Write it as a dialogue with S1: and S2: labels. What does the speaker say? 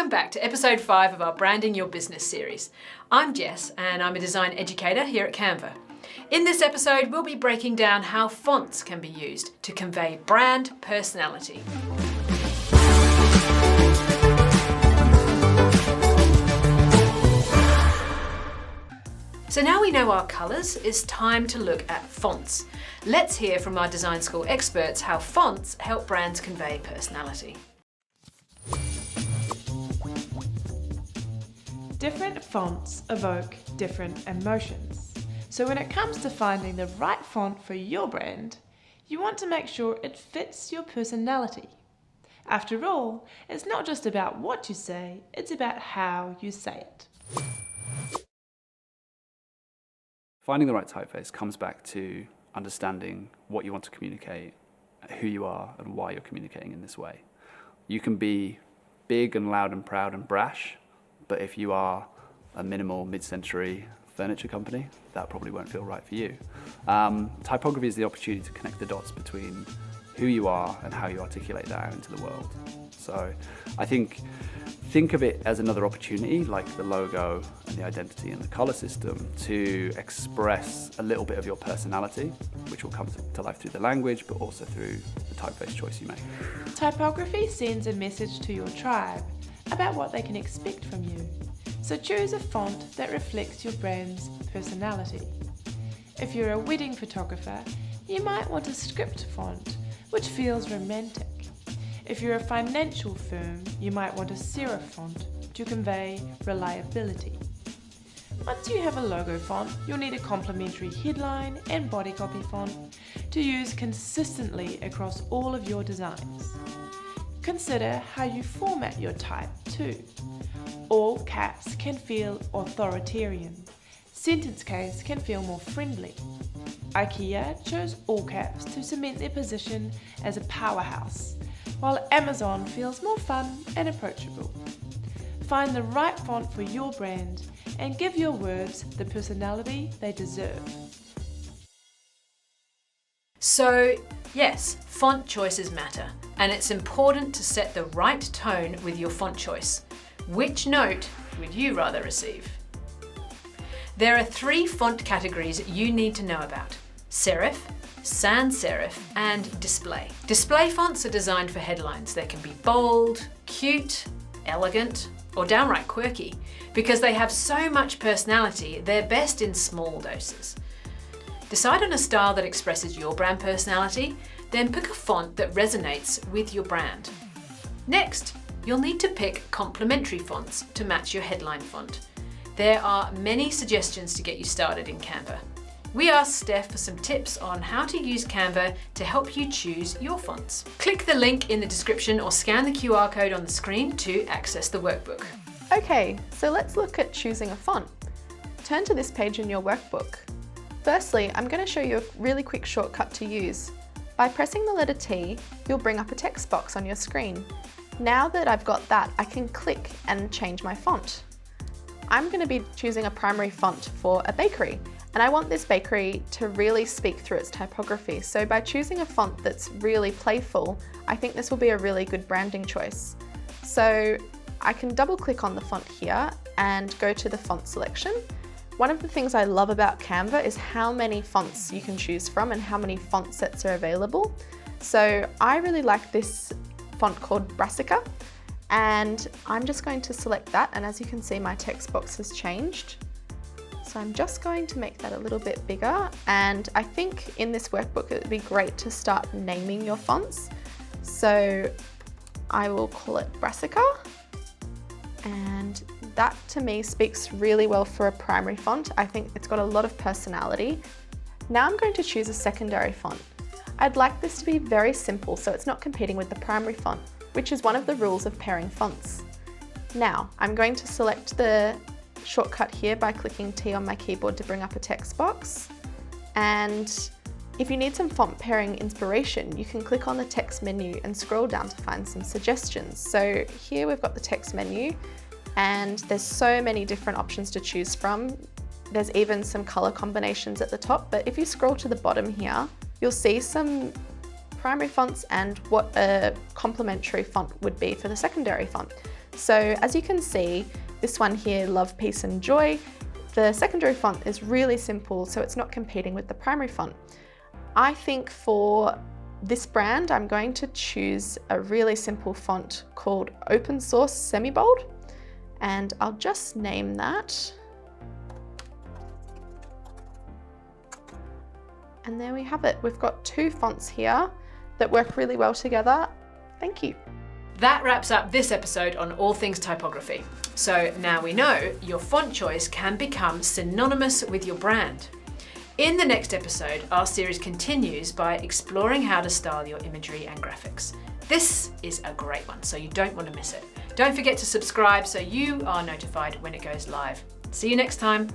S1: Welcome back to episode 5 of our Branding Your Business series. I'm Jess and I'm a design educator here at Canva. In this episode, we'll be breaking down how fonts can be used to convey brand personality. So now we know our colours, it's time to look at fonts. Let's hear from our design school experts how fonts help brands convey personality.
S2: Different fonts evoke different emotions. So when it comes to finding the right font for your brand, you want to make sure it fits your personality. After all, it's not just about what you say, it's about how you say it.
S3: Finding the right typeface comes back to understanding what you want to communicate, who you are, and why you're communicating in this way. You can be big and loud and proud and brash, but if you are a minimal mid-century furniture company, that probably won't feel right for you. Typography is the opportunity to connect the dots between who you are and how you articulate that out into the world. So I think of it as another opportunity, like the logo and the identity and the color system, to express a little bit of your personality, which will come to life through the language, but also through the typeface choice you make.
S2: Typography sends a message to your tribe about what they can expect from you. So choose a font that reflects your brand's personality. If you're a wedding photographer, you might want a script font, which feels romantic. If you're a financial firm, you might want a serif font to convey reliability. Once you have a logo font, you'll need a complementary headline and body copy font to use consistently across all of your designs. Consider how you format your type too. All caps can feel authoritarian. Sentence case can feel more friendly. IKEA chose all caps to cement their position as a powerhouse, while Amazon feels more fun and approachable. Find the right font for your brand and give your words the personality they deserve.
S1: So yes, font choices matter, and it's important to set the right tone with your font choice. Which note would you rather receive? There are 3 font categories you need to know about: serif, sans serif, and display. Display fonts are designed for headlines. They can be bold, cute, elegant, or downright quirky. Because they have so much personality, they're best in small doses. Decide on a style that expresses your brand personality, then pick a font that resonates with your brand. Next, you'll need to pick complementary fonts to match your headline font. There are many suggestions to get you started in Canva. We asked Steph for some tips on how to use Canva to help you choose your fonts. Click the link in the description or scan the QR code on the screen to access the workbook.
S4: Okay, so let's look at choosing a font. Turn to this page in your workbook. Firstly, I'm going to show you a really quick shortcut to use. By pressing the letter T, you'll bring up a text box on your screen. Now that I've got that, I can click and change my font. I'm going to be choosing a primary font for a bakery, and I want this bakery to really speak through its typography. So by choosing a font that's really playful, I think this will be a really good branding choice. So I can double click on the font here and go to the font selection. One of the things I love about Canva is how many fonts you can choose from and how many font sets are available. So I really like this font called Brassica, and I'm just going to select that, and as you can see, my text box has changed. So I'm just going to make that a little bit bigger, and I think in this workbook it would be great to start naming your fonts. So I will call it Brassica, and that to me speaks really well for a primary font. I think it's got a lot of personality. Now I'm going to choose a secondary font. I'd like this to be very simple so it's not competing with the primary font, which is one of the rules of pairing fonts. Now I'm going to select the shortcut here by clicking T on my keyboard to bring up a text box. And if you need some font pairing inspiration, you can click on the text menu and scroll down to find some suggestions. So here we've got the text menu, and there's so many different options to choose from. There's even some color combinations at the top, but if you scroll to the bottom here, you'll see some primary fonts and what a complementary font would be for the secondary font. So as you can see, this one here, Love, Peace and Joy, the secondary font is really simple, so it's not competing with the primary font. I think for this brand, I'm going to choose a really simple font called Open Source Semi-Bold, and I'll just name that. And there we have it. We've got two fonts here that work really well together. Thank you.
S1: That wraps up this episode on all things typography. So now we know your font choice can become synonymous with your brand. In the next episode, our series continues by exploring how to style your imagery and graphics. This is a great one, so you don't want to miss it. Don't forget to subscribe so you are notified when it goes live. See you next time.